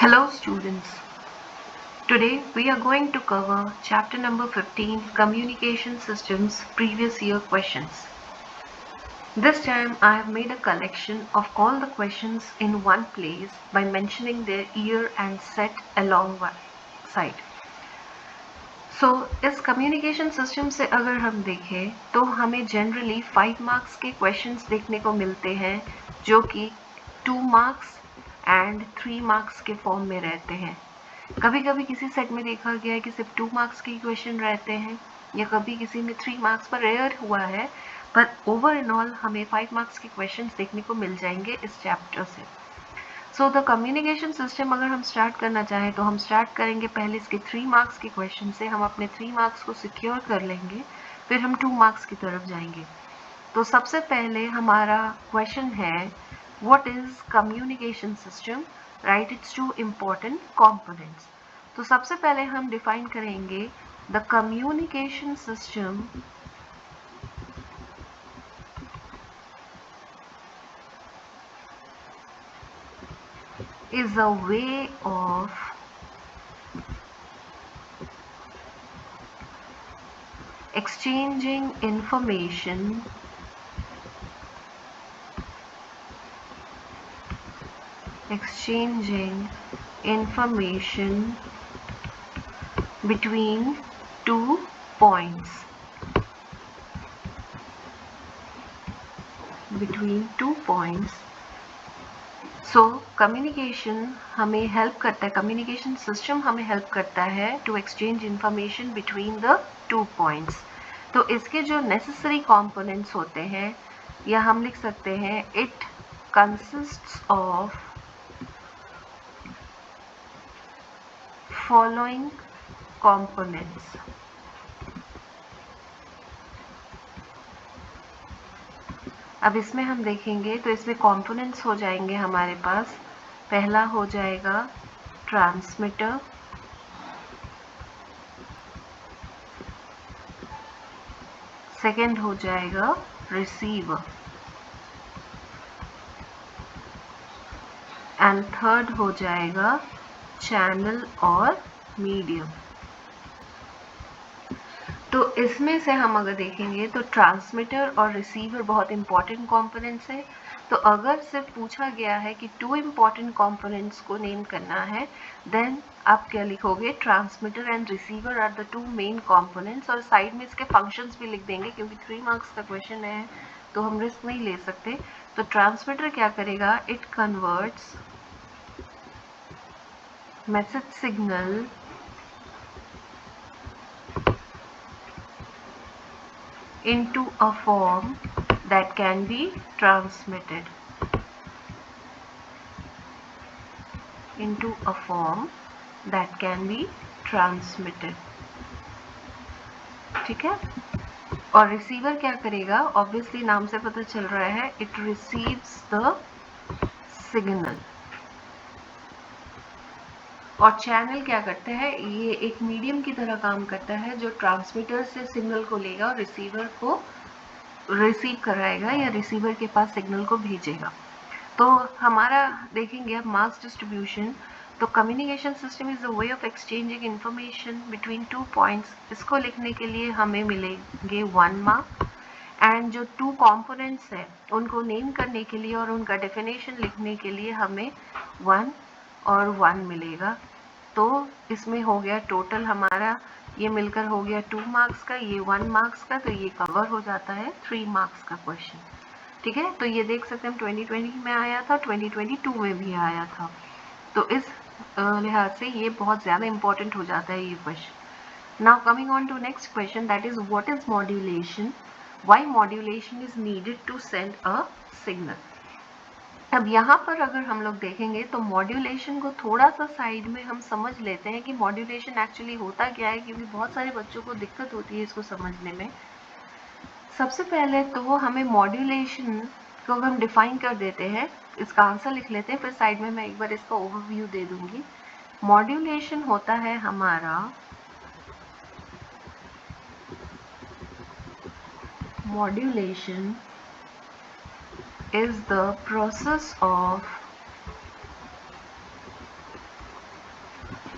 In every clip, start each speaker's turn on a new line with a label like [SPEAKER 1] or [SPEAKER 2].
[SPEAKER 1] Hello students, today we are going to cover chapter number 15 Communication Systems Previous Year Questions. This time I have made a collection of all the questions in one place by mentioning their year and set alongside. इस communication system से अगर हम देखें तो हमें generally 5 marks के questions देखने को मिलते हैं जो कि 2 मार्क्स एंड 3 मार्क्स के फॉर्म में रहते हैं। कभी कभी किसी सेट में देखा गया है कि सिर्फ 2 मार्क्स के क्वेश्चन रहते हैं या कभी किसी में 3 मार्क्स पर रेयर हुआ है, पर ओवर एंड ऑल हमें 5 मार्क्स के क्वेश्चंस देखने को मिल जाएंगे इस चैप्टर से। सो द कम्युनिकेशन सिस्टम अगर हम स्टार्ट करना चाहें तो हम स्टार्ट करेंगे पहले इसके 3 मार्क्स के क्वेश्चन से। हम अपने 3 मार्क्स को सिक्योर कर लेंगे, फिर हम 2 मार्क्स की तरफ जाएंगे। तो सबसे पहले हमारा क्वेश्चन है what is communication system, write it's 2 important components. तो सबसे पहले हम डिफाइन करेंगे the communication system is a way of exchanging information between 2 points. So communication हमें हेल्प करता है, कम्युनिकेशन सिस्टम हमें हेल्प करता है to exchange information between the 2 points. तो इसके जो नेसेसरी कंपोनेंट्स होते हैं या हम लिख सकते हैं it consists of following components. अब इसमें हम देखेंगे तो इसमें कंपोनेंट्स हो जाएंगे हमारे पास। पहला हो जाएगा ट्रांसमीटर, सेकंड हो जाएगा रिसीवर एंड थर्ड हो जाएगा चैनल और मीडियम। तो इसमें से हम अगर देखेंगे तो ट्रांसमीटर और रिसीवर बहुत इंपॉर्टेंट कंपोनेंट्स है। तो अगर सिर्फ पूछा गया है कि 2 इम्पॉर्टेंट कंपोनेंट्स को नेम करना है, देन आप क्या लिखोगे, transmitter and receiver are the 2 main components, और साइड में इसके फंक्शंस भी लिख देंगे क्योंकि 3 मार्क्स का क्वेश्चन है तो हम रिस्क नहीं ले सकते। तो ट्रांसमीटर क्या करेगा, it converts message signal into a form that can be transmitted. ठीक है। और रिसीवर क्या करेगा, ऑब्वियसली नाम से पता चल रहा है, इट रिसीव्स द सिग्नल। और चैनल क्या करता है, ये एक मीडियम की तरह काम करता है जो ट्रांसमीटर से सिग्नल को लेगा और रिसीवर को रिसीव कराएगा या रिसीवर के पास सिग्नल को भेजेगा। तो हमारा देखेंगे अब मार्क्स डिस्ट्रीब्यूशन। तो communication system is a way of exchanging information between 2 points. इसको लिखने के लिए हमें मिलेंगे 1 मार्क, एंड जो 2 कंपोनेंट्स हैं उनको नेम करने के लिए और उनका डेफिनेशन लिखने के लिए हमें 1 और 1 मिलेगा। तो इसमें हो गया टोटल हमारा, ये मिलकर हो गया 2 मार्क्स का, ये 1 मार्क्स का, तो ये कवर हो जाता है 3 मार्क्स का क्वेश्चन। ठीक है। तो ये देख सकते हैं हम 2020 में आया था, 2022 में भी आया था। तो इस लिहाज से ये बहुत ज़्यादा इंपॉर्टेंट हो जाता है ये question. Now coming on to next question, that is what is modulation, why modulation is needed to send a signal. अब यहाँ पर अगर हम लोग देखेंगे तो मॉड्यूलेशन को थोड़ा सा साइड में हम समझ लेते हैं कि मॉड्यूलेशन एक्चुअली होता क्या है, क्योंकि बहुत सारे बच्चों को दिक्कत होती है इसको समझने में। सबसे पहले तो हमें मॉड्यूलेशन को हम डिफाइन कर देते हैं, इसका आंसर लिख लेते हैं, फिर साइड में मैं एक बार इसका ओवरव्यू दे दूंगी। मॉड्यूलेशन होता है हमारा, modulation is the process of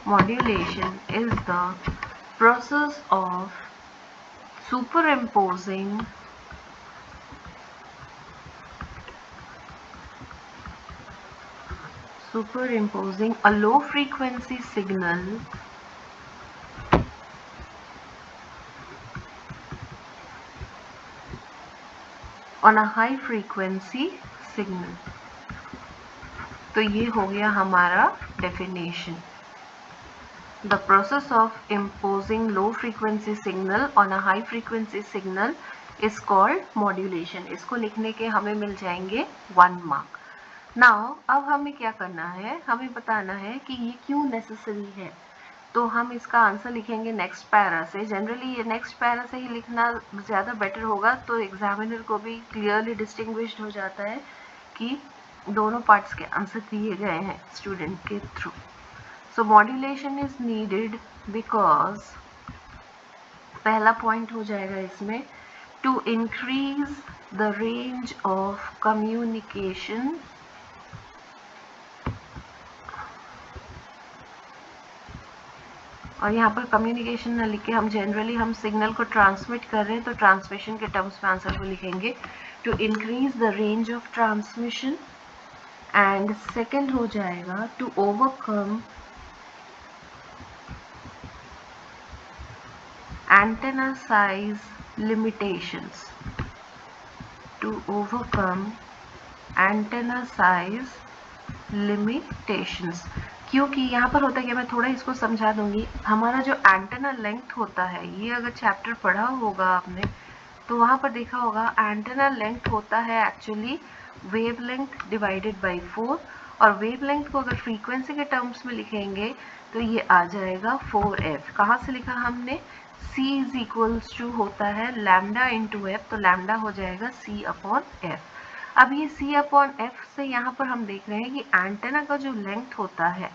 [SPEAKER 1] Modulation is the process of superimposing a low frequency signal on a high frequency signal। तो ये हो गया हमारा definition। The process of imposing low frequency signal on a high frequency signal is called modulation। इसको लिखने के हमें मिल जाएंगे 1 मार्क। नाउ अब हमें क्या करना है, हमें बताना है कि ये क्यों नेसेसरी है। तो हम इसका आंसर लिखेंगे नेक्स्ट पैरा से। जनरली ये नेक्स्ट पैरा से ही लिखना ज़्यादा बेटर होगा, तो एग्जामिनर को भी क्लियरली डिस्टिंग्विश्ड हो जाता है कि दोनों पार्ट्स के आंसर दिए गए हैं स्टूडेंट के थ्रू। So modulation is needed because पहला पॉइंट हो जाएगा इसमें, to increase the range of communication और यहाँ पर कम्युनिकेशन ना लिख के हम जनरली हम सिग्नल को ट्रांसमिट कर रहे हैं, तो ट्रांसमिशन के टर्म्स में आंसर को लिखेंगे to increase the range of transmission. And second हो जाएगा to overcome antenna size limitations, to overcome antenna size limitations. क्योंकि यहाँ पर होता है कि मैं थोड़ा इसको समझा दूंगी। हमारा जो एंटेना लेंथ होता है, ये अगर चैप्टर पढ़ा होगा आपने तो वहाँ पर देखा होगा एंटेना लेंथ होता है एक्चुअली वेवलेंथ डिवाइडेड बाय 4, और वेवलेंथ को अगर फ्रीक्वेंसी के टर्म्स में लिखेंगे तो ये आ जाएगा 4f। कहाँ से लिखा हमने, c इज इक्वल्स टू होता है लैम्डा इंटू एफ, तो लैम्डा हो जाएगा c अपॉन एफ। अब ये c अपॉन एफ से यहाँ पर हम देख रहे हैं कि एंटेना का जो लेंथ होता है,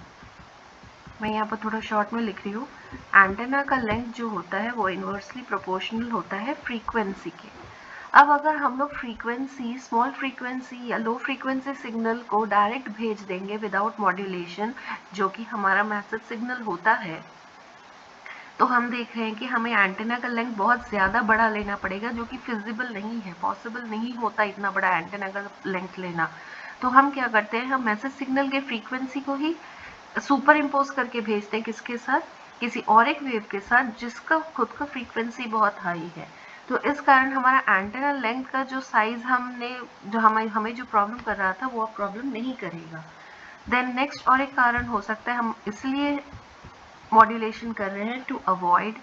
[SPEAKER 1] मैं यहाँ पर थोड़ा शॉर्ट में लिख रही हूँ, एंटेना का लेंथ जो होता है वो इन्वर्सली प्रोपोर्शनल होता है फ्रीक्वेंसी के। अब अगर हम लोग फ्रीक्वेंसी, स्मॉल फ्रीक्वेंसी या लो फ्रीक्वेंसी सिग्नल को डायरेक्ट भेज देंगे विदाउट मॉड्यूलेशन, जो कि हमारा मैसेज सिग्नल होता है, तो हम देख रहे हैं कि हमें एंटेना का लेंथ बहुत ज़्यादा बड़ा लेना पड़ेगा, जो कि फिजिबल नहीं है, पॉसिबल नहीं होता इतना बड़ा एंटेना का लेंथ लेना। तो हम क्या करते हैं, हम मैसेज सिग्नल के फ्रीक्वेंसी को ही सुपर इम्पोज करके भेजते हैं किसके साथ, किसी और एक वेव के साथ जिसका खुद का फ्रीक्वेंसी बहुत हाई है। तो इस कारण हमारा एंटेना लेंथ का जो साइज हमने जो हमें जो प्रॉब्लम कर रहा था वो प्रॉब्लम नहीं करेगा। देन नेक्स्ट और एक कारण हो सकता है, हम इसलिए मॉड्यूलेशन कर रहे हैं टू अवॉइड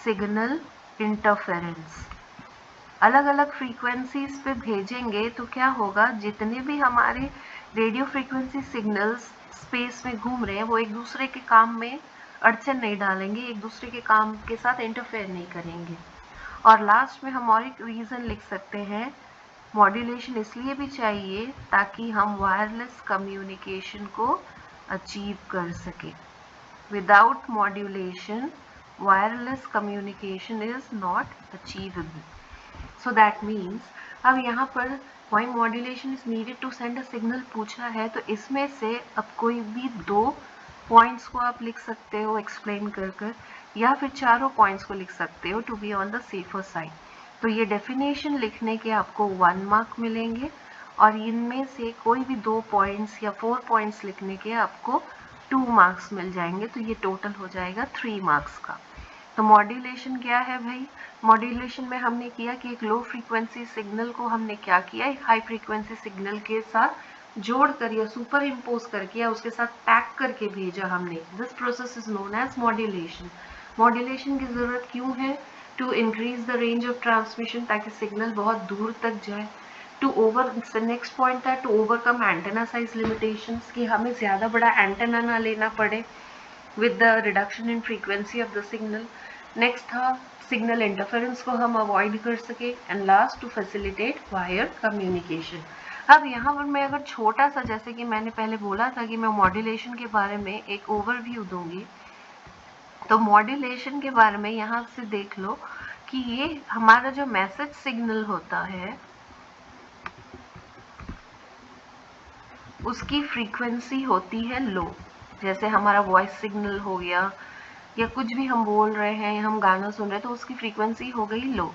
[SPEAKER 1] सिग्नल इंटरफेरेंस। अलग अलग फ्रीक्वेंसीज पे भेजेंगे तो क्या होगा, जितने भी हमारे रेडियो फ्रीक्वेंसी सिग्नल्स स्पेस में घूम रहे हैं वो एक दूसरे के काम में अड़चन नहीं डालेंगे, एक दूसरे के काम के साथ इंटरफेयर नहीं करेंगे। और लास्ट में हम और एक रीज़न लिख सकते हैं, मॉड्यूलेशन इसलिए भी चाहिए ताकि हम वायरलेस कम्युनिकेशन को अचीव कर सकें। Without modulation, wireless communication is not achievable. So that means, अब यहाँ पर why modulation is needed to send a signal पूछा है, तो इसमें से अब कोई भी 2 पॉइंट्स को आप लिख सकते हो एक्सप्लेन कर कर, या फिर चारों पॉइंट्स को लिख सकते हो to be on the safer side. तो ये डेफिनेशन लिखने के आपको 1 मार्क मिलेंगे, और इनमें से कोई भी 2 पॉइंट्स या 4 पॉइंट्स लिखने के आपको 2 मार्क्स मिल जाएंगे, तो ये टोटल हो जाएगा 3 मार्क्स का। तो मॉड्यूलेशन क्या है भाई, मॉड्यूलेशन में हमने किया कि एक लो फ्रीक्वेंसी सिग्नल को हमने क्या किया, एक हाई फ्रीक्वेंसी सिग्नल के साथ जोड़ कर या सुपर इम्पोज करके या उसके साथ पैक करके भेजा हमने। This process is known as modulation. Modulation की ज़रूरत क्यों है, to increase the range of transmission, ताकि सिग्नल बहुत दूर तक जाए। नेक्स्ट पॉइंट था to overcome antenna size limitations, कि हमें ज़्यादा बड़ा एंटेना ना लेना पड़े with the reduction in frequency of the signal. Next था सिग्नल इंटरफेरेंस को हम अवॉइड कर सके, and last to facilitate wire communication. अब यहाँ पर मैं अगर छोटा सा, जैसे कि मैंने पहले बोला था कि मैं मॉड्यूलेशन के बारे में एक ओवरव्यू दूंगी, तो मॉड्यूलेशन के बारे में यहाँ से देख लो कि ये हमारा जो मैसेज सिग्नल होता है उसकी फ्रीक्वेंसी होती है लो, जैसे हमारा वॉइस सिग्नल हो गया या कुछ भी हम बोल रहे हैं या हम गाना सुन रहे हैं, तो उसकी फ्रीक्वेंसी हो गई लो।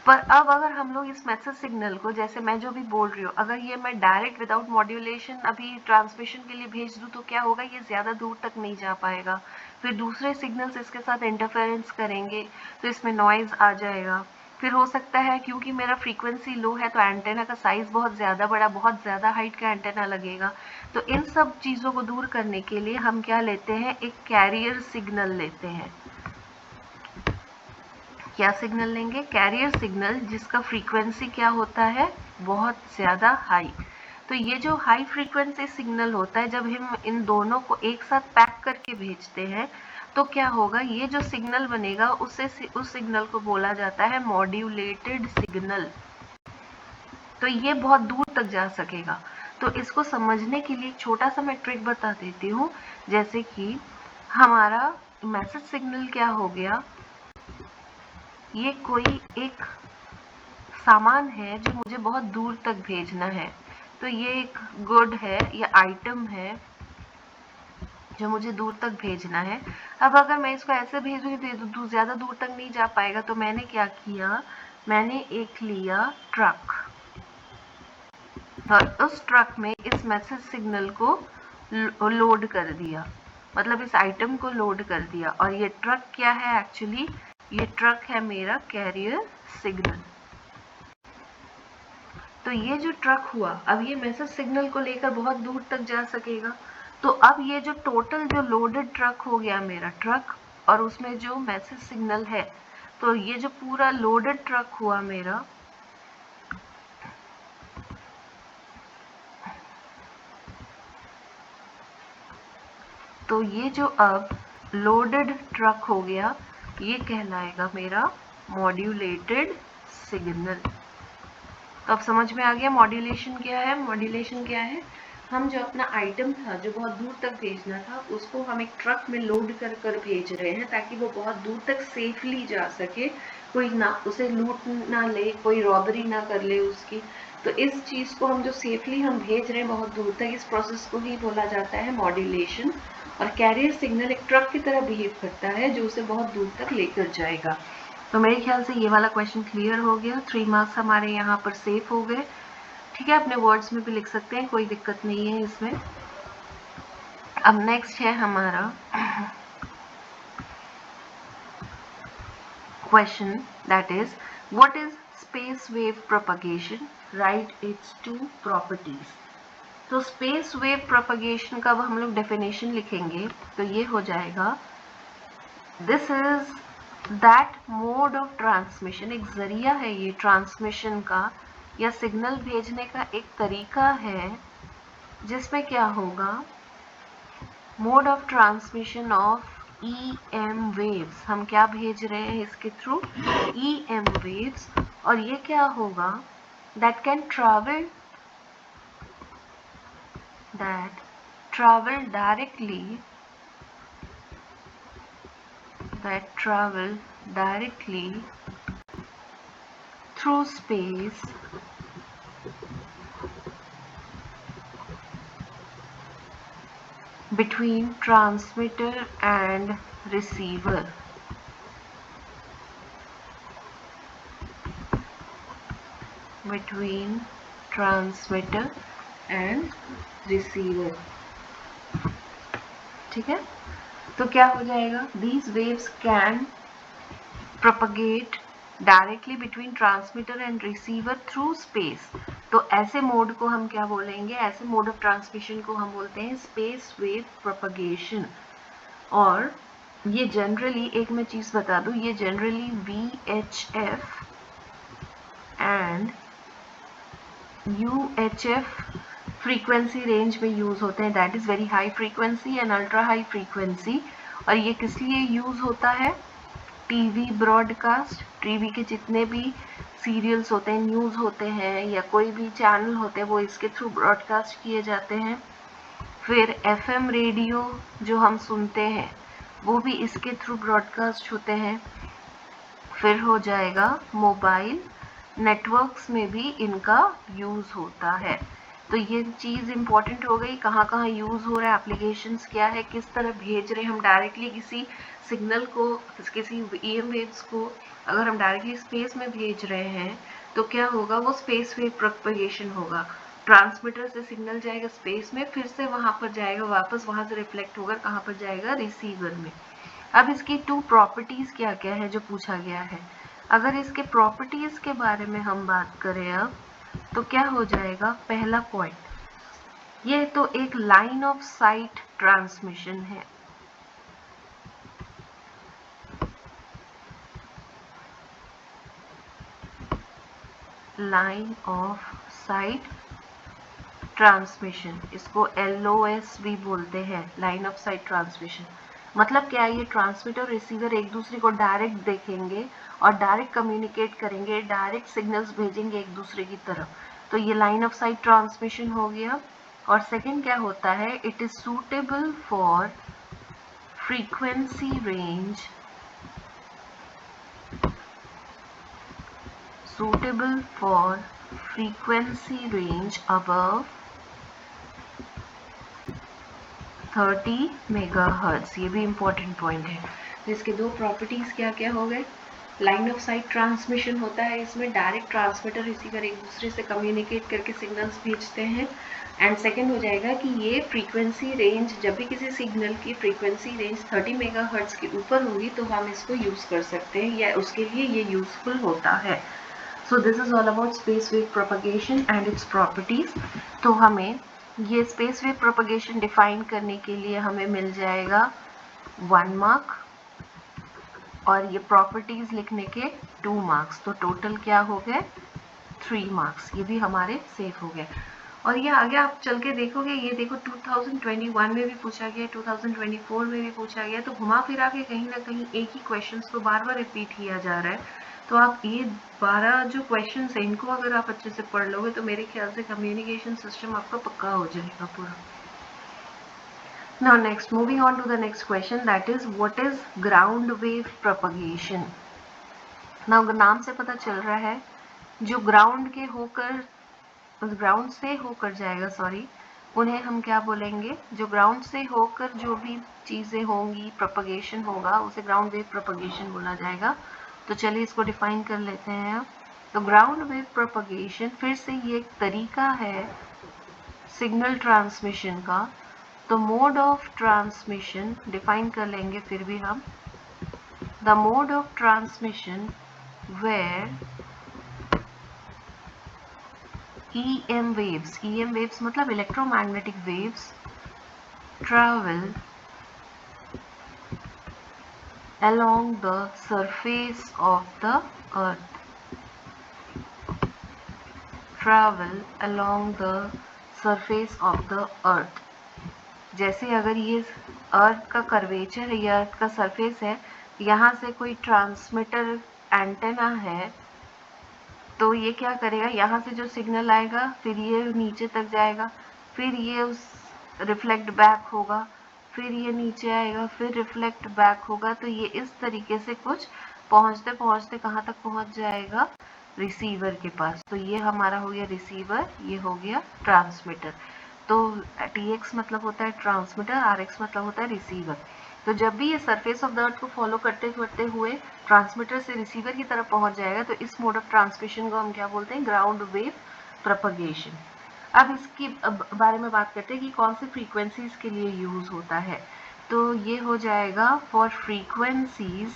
[SPEAKER 1] पर अब अगर हम लोग इस मैसेज सिग्नल को, जैसे मैं जो भी बोल रही हूँ, अगर ये मैं डायरेक्ट विदाउट मॉड्यूलेशन अभी ट्रांसमिशन के लिए भेज दूँ तो क्या होगा, ये ज़्यादा दूर तक नहीं जा पाएगा। फिर दूसरे सिग्नल्स इसके साथ इंटरफेरेंस करेंगे तो इसमें नॉइज़ आ जाएगा। फिर हो सकता है क्योंकि मेरा फ्रीक्वेंसी लो है तो एंटेना का साइज़ बहुत ज़्यादा बड़ा, बहुत ज़्यादा हाइट का एंटेना लगेगा। तो इन सब चीज़ों को दूर करने के लिए हम क्या लेते हैं, एक कैरियर सिग्नल लेते हैं। क्या सिग्नल लेंगे, कैरियर सिग्नल, जिसका फ्रीक्वेंसी क्या होता है, बहुत ज़्यादा हाई। तो ये जो हाई फ्रीक्वेंसी सिग्नल होता है, जब हम इन दोनों को एक साथ पैक करके भेजते हैं तो क्या होगा, ये जो सिग्नल बनेगा उससे उस सिग्नल को बोला जाता है मॉड्यूलेटेड सिग्नल। तो ये बहुत दूर तक जा सकेगा। तो इसको समझने के लिए छोटा सा मैं ट्रिक बता देती हूँ। जैसे कि हमारा मैसेज सिग्नल क्या हो गया, ये कोई एक सामान है जो मुझे बहुत दूर तक भेजना है। तो ये एक गुड है या आइटम है जो मुझे दूर तक भेजना है। अब अगर मैं इसको ऐसे भेजूंगी तो ये ज़्यादा दूर तक नहीं जा पाएगा। तो मैंने क्या किया, मैंने एक लिया ट्रक और उस ट्रक में इस मैसेज सिग्नल को लोड कर दिया, मतलब इस आइटम को लोड कर दिया। और ये ट्रक क्या है, एक्चुअली ये ट्रक है मेरा कैरियर सिग्नल। तो ये जो ट्रक हुआ, अब ये मैसेज सिग्नल को लेकर बहुत दूर तक जा सकेगा। तो अब ये जो टोटल जो लोडेड ट्रक हो गया मेरा ट्रक, और उसमें जो मैसेज सिग्नल है, तो ये जो पूरा लोडेड ट्रक हुआ मेरा, तो ये जो अब लोडेड ट्रक हो गया, ये कहलाएगा मेरा मॉड्यूलेटेड सिग्नल। तो अब समझ में आ गया मॉड्यूलेशन क्या है। मॉड्यूलेशन क्या है, हम जो अपना आइटम था जो बहुत दूर तक भेजना था, उसको हम एक ट्रक में लोड कर कर भेज रहे हैं ताकि वो बहुत दूर तक सेफली जा सके, कोई ना उसे लूट ना ले, कोई रॉबरी ना कर ले उसकी। तो इस चीज़ को हम जो सेफली हम भेज रहे हैं बहुत दूर तक, इस प्रोसेस को ही बोला जाता है मॉड्यूलेशन। और कैरियर सिग्नल एक ट्रक की तरह बिहेव करता है जो उसे बहुत दूर तक लेकर जाएगा। तो मेरे ख्याल से ये वाला क्वेश्चन क्लियर हो गया। 3 मार्क्स हमारे यहाँ पर सेफ हो गए। ठीक है, अपने वर्ड्स में भी लिख सकते हैं, कोई दिक्कत नहीं है इसमें। अब नेक्स्ट है हमारा question, that is what is space wave propagation, write it's two properties. तो स्पेस वेव प्रोपगेशन का अब हम लोग डेफिनेशन लिखेंगे तो ये हो जाएगा, this is that mode of transmission, एक जरिया है ये ट्रांसमिशन का या सिग्नल भेजने का एक तरीका है, जिसमें क्या होगा, mode of transmission of EM waves, हम क्या भेज रहे हैं इसके थ्रू, EM वेव्स। और ये क्या होगा, that can travel directly through space between transmitter and receiver. Between transmitter and receiver, ठीक है। तो क्या हो जाएगा, these waves can propagate directly between transmitter and receiver through space। तो ऐसे मोड को हम क्या बोलेंगे, ऐसे मोड ऑफ ट्रांसमिशन को हम बोलते हैं स्पेस वेव प्रोपगेशन। और ये जनरली, एक मैं चीज बता दूं, ये generally VHF and UHF frequency range में यूज होते हैं, that is very high frequency and ultra high frequency. और ये किस लिए यूज होता है, टीवी ब्रॉडकास्ट, टीवी के जितने भी सीरियल्स होते हैं, न्यूज़ होते हैं या कोई भी चैनल होते हैं, वो इसके थ्रू ब्रॉडकास्ट किए जाते हैं। फिर FM रेडियो जो हम सुनते हैं वो भी इसके थ्रू ब्रॉडकास्ट होते हैं। फिर हो जाएगा मोबाइल नेटवर्क्स में भी इनका यूज़ होता है। तो ये चीज़ इम्पॉर्टेंट हो गई, कहाँ कहाँ यूज़ हो रहा है, एप्लीकेशंस क्या है, किस तरह भेज रहे हैं हम डायरेक्टली किसी सिग्नल को, किसी EM वेव्स को अगर हम डायरेक्टली स्पेस में भेज रहे हैं तो क्या होगा, वो स्पेस वेव प्रोपगेशन होगा। ट्रांसमीटर से सिग्नल जाएगा स्पेस में, फिर से वहाँ पर जाएगा वापस, वहाँ से रिफ्लेक्ट होकर कहाँ पर जाएगा, रिसीवर में। अब इसकी 2 प्रॉपर्टीज़ क्या क्या है जो पूछा गया है। अगर इसके प्रॉपर्टीज़ के बारे में हम बात करें अब, तो क्या हो जाएगा, पहला पॉइंट, ये तो एक लाइन ऑफ साइट ट्रांसमिशन है। लाइन ऑफ साइट ट्रांसमिशन, इसको LOS भी बोलते हैं, लाइन ऑफ साइट ट्रांसमिशन। मतलब क्या है, ये ट्रांसमीटर और रिसीवर एक दूसरे को डायरेक्ट देखेंगे और डायरेक्ट कम्युनिकेट करेंगे, डायरेक्ट सिग्नल्स भेजेंगे एक दूसरे की तरफ, तो ये लाइन ऑफ साइट ट्रांसमिशन हो गया। और सेकंड क्या होता है, it is suitable for frequency range, suitable for frequency range above 30 megahertz. ये भी इम्पोर्टेंट पॉइंट है। तो इसके 2 प्रॉपर्टीज क्या क्या हो गए, लाइन ऑफ साइट ट्रांसमिशन होता है, इसमें डायरेक्ट ट्रांसमीटर रिसीवर एक दूसरे से कम्युनिकेट करके सिग्नल्स भेजते हैं। एंड सेकंड हो जाएगा कि ये फ्रीक्वेंसी रेंज, जब भी किसी सिग्नल की फ्रीक्वेंसी रेंज 30 मेगाहर्ट्ज के ऊपर होगी तो हम इसको यूज़ कर सकते हैं, या उसके लिए ये यूज़फुल होता है। So this is all about space wave propagation and its properties. तो हमें ये स्पेस वेव प्रोपगेशन डिफाइन करने के लिए हमें मिल जाएगा 1 मार्क, और ये प्रॉपर्टीज लिखने के 2 मार्क्स, तो टोटल क्या हो गए, 3 मार्क्स। ये भी हमारे सेफ हो गए। और ये आगे आप चल के देखोगे, ये देखो 2021 में भी पूछा गया, 2024 में भी पूछा गया, तो घुमा फिरा के कहीं ना कहीं एक ही क्वेश्चन को बार बार रिपीट किया जा रहा है। तो आप ये 12 जो क्वेश्चन है इनको अगर आप अच्छे से पढ़ लोगे तो मेरे ख्याल से कम्युनिकेशन सिस्टम आपका पक्का हो जाएगा पूरा। Now next, moving on to the next question, that is what is ground wave propagation. Now नाम से पता चल रहा है, जो ग्राउंड के होकर, ग्राउंड से होकर जाएगा, सॉरी, उन्हें हम क्या बोलेंगे, जो ग्राउंड से होकर जो भी चीज़ें होंगी, प्रोपगेशन होगा, उसे ग्राउंड वेव प्रोपगेशन बोला जाएगा। तो चलिए इसको डिफाइन कर लेते हैं। तो ग्राउंड वेव प्रोपगेशन फिर से ये एक तरीका है सिग्नल ट्रांसमिशन का। तो मोड ऑफ ट्रांसमिशन डिफाइन कर लेंगे फिर भी हम, the mode of transmission where EM waves मतलब electromagnetic waves travel along the surface of the earth, travel along the surface of the earth। जैसे अगर ये अर्थ का कर्वेचर है, ये अर्थ का सरफेस है, यहाँ से कोई ट्रांसमीटर एंटेना है, तो ये क्या करेगा, यहाँ से जो सिग्नल आएगा फिर ये नीचे तक जाएगा, फिर ये उस रिफ्लेक्ट बैक होगा, फिर ये नीचे आएगा, फिर रिफ्लेक्ट बैक होगा। तो ये इस तरीके से कुछ पहुँचते पहुँचते कहाँ तक पहुँच जाएगा, रिसीवर के पास। तो ये हमारा हो गया रिसीवर, ये हो गया ट्रांसमीटर। तो TX मतलब होता है ट्रांसमीटर, RX मतलब होता है रिसीवर। तो जब भी ये सरफेस ऑफ द अर्थ को फॉलो करते करते हुए ट्रांसमीटर से रिसीवर की तरफ पहुंच जाएगा, तो इस मोड ऑफ ट्रांसमिशन को हम क्या बोलते हैं, ग्राउंड वेव प्रोपगेशन। अब इसके बारे में बात करते हैं कि कौन सी फ्रीक्वेंसीज के लिए यूज होता है। तो ये हो जाएगा फॉर फ्रीक्वेंसीज,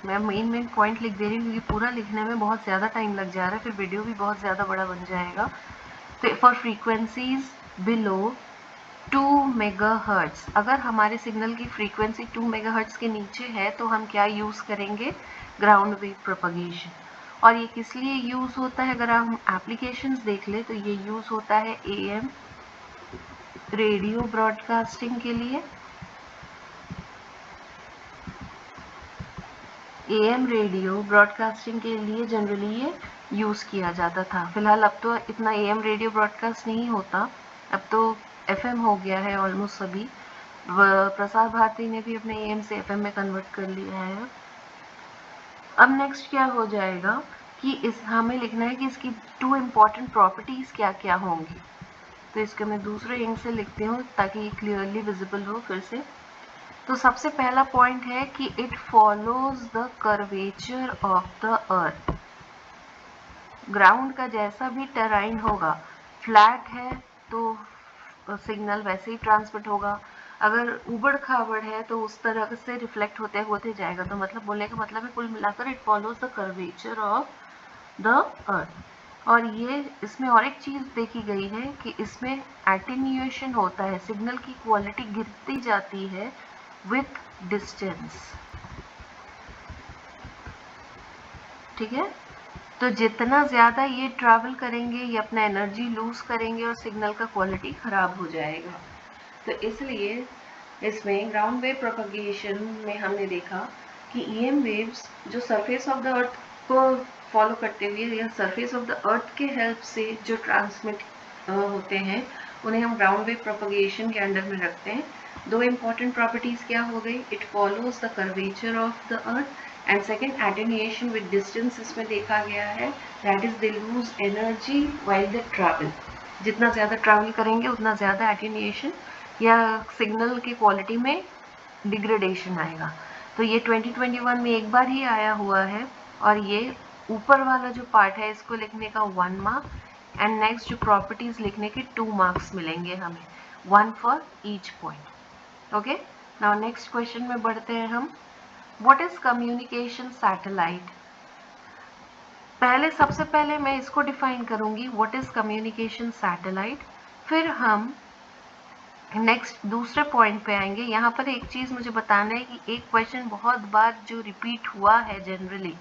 [SPEAKER 1] मैं मेन पॉइंट लिख दे रही हूँ क्योंकि पूरा लिखने में बहुत ज़्यादा टाइम लग जा रहा है, फिर वीडियो भी बहुत ज़्यादा बड़ा बन जाएगा। तो फॉर फ्रीक्वेंसीज बिलो 2 मेगाहर्ट्ज, अगर हमारे सिग्नल की फ्रीक्वेंसी 2 मेगाहर्ट्ज के नीचे है तो हम क्या यूज़ करेंगे, ग्राउंड वेव प्रोपगेशन। और ये किस लिए यूज़ होता है, अगर हम एप्लीकेशंस देख ले तो ये यूज़ होता है AM रेडियो ब्रॉडकास्टिंग के लिए, AM रेडियो ब्रॉडकास्टिंग के लिए जनरली ये यूज़ किया जाता था। फिलहाल अब तो इतना AM रेडियो ब्रॉडकास्ट नहीं होता, अब तो FM हो गया है ऑलमोस्ट सभी। प्रसार भारती ने भी अपने AM से FM में कन्वर्ट कर लिया है। अब नेक्स्ट क्या हो जाएगा कि इस हमें लिखना है कि इसकी 2 इम्पॉर्टेंट प्रॉपर्टीज़ क्या क्या होंगी। तो इसको मैं दूसरे इंक से लिखती हूँ ताकि ये क्लियरली विजिबल हो फिर से। तो सबसे पहला पॉइंट है कि it follows the curvature of the earth. Ground का जैसा भी टेराइन होगा, फ्लैट है तो सिग्नल वैसे ही ट्रांसमिट होगा, अगर उबड़ खाबड़ है तो उस तरह से रिफ्लेक्ट होते जाएगा। तो मतलब बोलने का मतलब है कुल मिलाकर it follows the curvature of the अर्थ। और ये इसमें और एक चीज़ देखी गई है कि इसमें एटेन्यूएशन होता है, सिग्नल की क्वालिटी गिरती जाती है विथ डिस्टेंस। ठीक है, तो जितना ज़्यादा ये ट्रैवल करेंगे ये अपना एनर्जी लूज करेंगे और सिग्नल का क्वालिटी ख़राब हो जाएगा। तो इसलिए इसमें ग्राउंड वेव प्रोपगेशन में हमने देखा कि ईएम वेव्स जो सरफेस ऑफ द अर्थ को फॉलो करते हुए या सरफेस ऑफ द अर्थ के हेल्प से जो ट्रांसमिट होते हैं उन्हें हम ग्राउंड वेव प्रोपगेशन के अंडर में रखते हैं। 2 इम्पॉर्टेंट प्रॉपर्टीज़ क्या हो गई, it follows the curvature of the earth and second attenuation with distance इसमें देखा गया है, that is they lose energy while they travel. जितना ज़्यादा ट्रैवल करेंगे उतना ज़्यादा एटेन्यूएशन या सिग्नल की क्वालिटी में डिग्रेडेशन आएगा। तो ये 2021 में एक बार ही आया हुआ है और ये ऊपर वाला जो पार्ट है इसको लिखने का 1 मार्क एंड नेक्स्ट जो प्रॉपर्टीज लिखने के 2 मार्क्स मिलेंगे हमें, 1 for each point. Okay, now next question में बढ़ते हैं हम। What is communication satellite? सबसे पहले मैं इसको डिफाइन करूंगी, व्हाट इज कम्युनिकेशन सैटेलाइट। फिर हम नेक्स्ट दूसरे पॉइंट पे आएंगे। यहाँ पर एक चीज़ मुझे बताना है कि एक क्वेश्चन बहुत बार जो रिपीट हुआ है जनरली,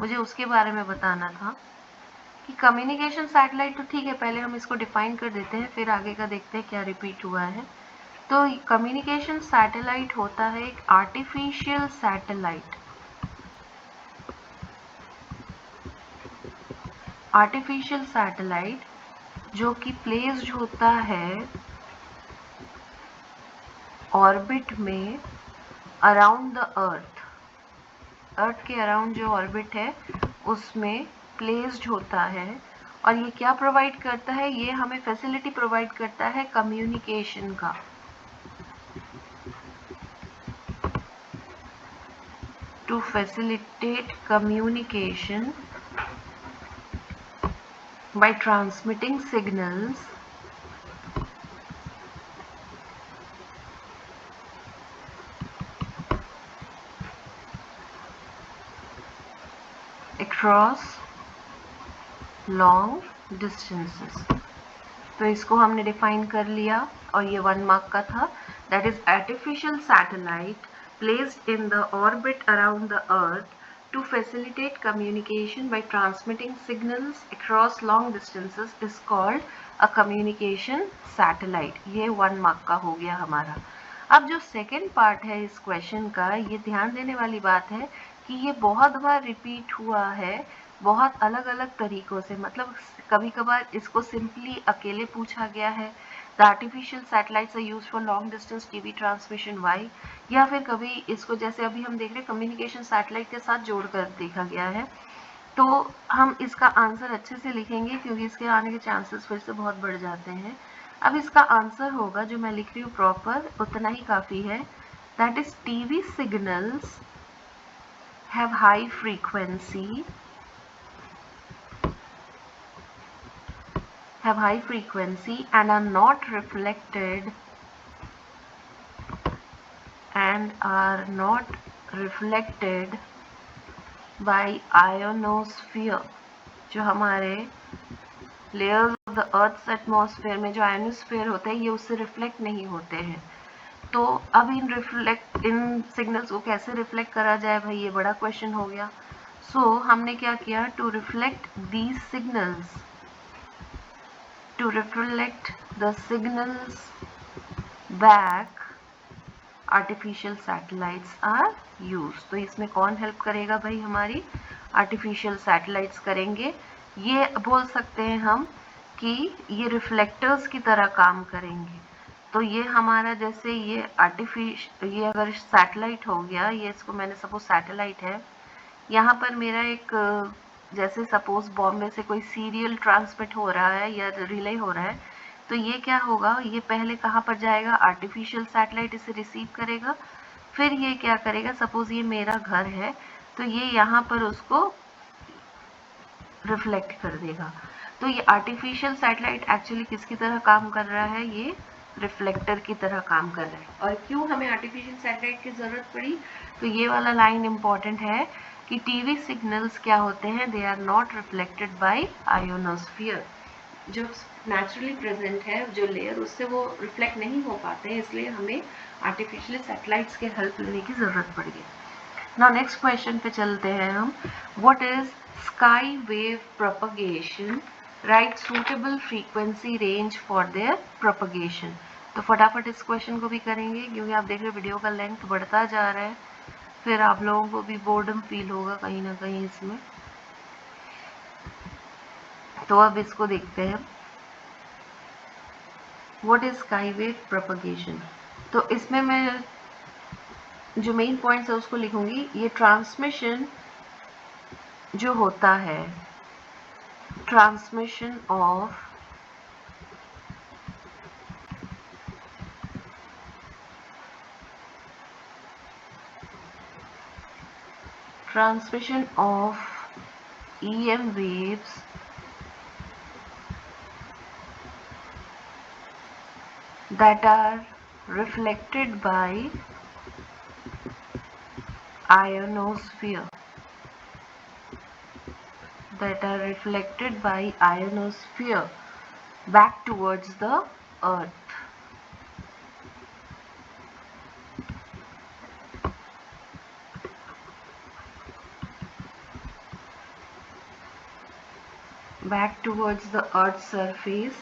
[SPEAKER 1] मुझे उसके बारे में बताना था कि कम्युनिकेशन सैटेलाइट तो ठीक है, पहले हम इसको डिफाइन कर देते हैं फिर आगे का देखते हैं क्या रिपीट हुआ है। तो कम्युनिकेशन सैटेलाइट होता है एक आर्टिफिशियल सैटेलाइट। आर्टिफिशियल सैटेलाइट जो कि प्लेस्ड होता है ऑर्बिट में अराउंड द अर्थ। अर्थ के अराउंड जो ऑर्बिट है उसमें प्लेस्ड होता है और ये क्या प्रोवाइड करता है, ये हमें फैसिलिटी प्रोवाइड करता है कम्युनिकेशन का। To facilitate communication by transmitting signals across long distances। तो इसको हमने डिफाइन कर लिया और ये 1 मार्क का था। That is artificial satellite placed in the orbit around the earth to facilitate communication by transmitting signals across long distances is called a communication satellite। ये 1 मार्क का हो गया हमारा। अब जो सेकेंड पार्ट है इस क्वेश्चन का, ये ध्यान देने वाली बात है कि ये बहुत बार रिपीट हुआ है बहुत अलग अलग तरीकों से। मतलब कभी कभार इसको सिंपली अकेले पूछा गया है, the artificial satellites are used for long distance TV transmission why, या फिर कभी इसको जैसे अभी हम देख रहे हैं कम्युनिकेशन सैटेलाइट के साथ जोड़कर देखा गया है। तो हम इसका आंसर अच्छे से लिखेंगे क्योंकि इसके आने के चांसेस फिर से बहुत बढ़ जाते हैं। अब इसका आंसर होगा, जो मैं लिख रही हूँ प्रॉपर उतना ही काफ़ी है, that is TV signals have high frequency and are not reflected by ionosphere। जो हमारे layers of the earth's atmosphere में जो आयोनोस्फेयर होता है ये उससे रिफ्लेक्ट नहीं होते हैं। तो अब इन सिग्नल्स को कैसे रिफ्लेक्ट करा जाए भाई, ये बड़ा क्वेश्चन हो गया। सो हमने क्या किया, to reflect the signals back artificial satellites are use. तो इसमें कौन हेल्प करेगा भाई, हमारी आर्टिफिशियल सैटेलाइट्स करेंगे। ये बोल सकते हैं हम कि ये रिफ्लेक्टर्स की तरह काम करेंगे। तो ये हमारा जैसे ये ये अगर सैटेलाइट हो गया, ये इसको मैंने सपोज सैटेलाइट है, यहाँ पर मेरा एक जैसे सपोज बॉम्बे से कोई सीरियल ट्रांसमिट हो रहा है या रिले हो रहा है, तो ये क्या होगा, ये पहले कहाँ पर जाएगा, आर्टिफिशियल सैटेलाइट इसे रिसीव करेगा, फिर ये क्या करेगा, सपोज ये मेरा घर है तो ये यहाँ पर उसको रिफ्लेक्ट कर देगा। तो ये आर्टिफिशियल सैटेलाइट एक्चुअली किसकी तरह काम कर रहा है, ये रिफ्लेक्टर की तरह काम कर रहा है। और क्यों हमें आर्टिफिशियल सैटेलाइट की ज़रूरत पड़ी, तो ये वाला लाइन इम्पॉर्टेंट है कि टीवी सिग्नल्स क्या होते हैं, they are not reflected by ionosphere. जो नेचुरली प्रेजेंट है जो लेयर, उससे वो रिफ्लेक्ट नहीं हो पाते हैं, इसलिए हमें आर्टिफिशियल सैटेलाइट्स के हेल्प लेने की ज़रूरत पड़ गई। नाउ नेक्स्ट क्वेश्चन पे चलते हैं हम। What is sky wave propagation, right suitable frequency range for their propagation. तो फटाफट इस क्वेश्चन को भी करेंगे, क्योंकि आप देख रहे वीडियो का लेंथ बढ़ता जा रहा है, फिर आप लोगों को भी बोर्डम फील होगा कहीं ना कहीं इसमें। तो अब इसको देखते हैं, what is sky wave propagation. तो इसमें मैं जो मेन पॉइंट्स है उसको लिखूंगी। ये ट्रांसमिशन जो होता है, transmission of EM waves that are reflected by ionosphere, back towards the earth. Back towards the earth's surface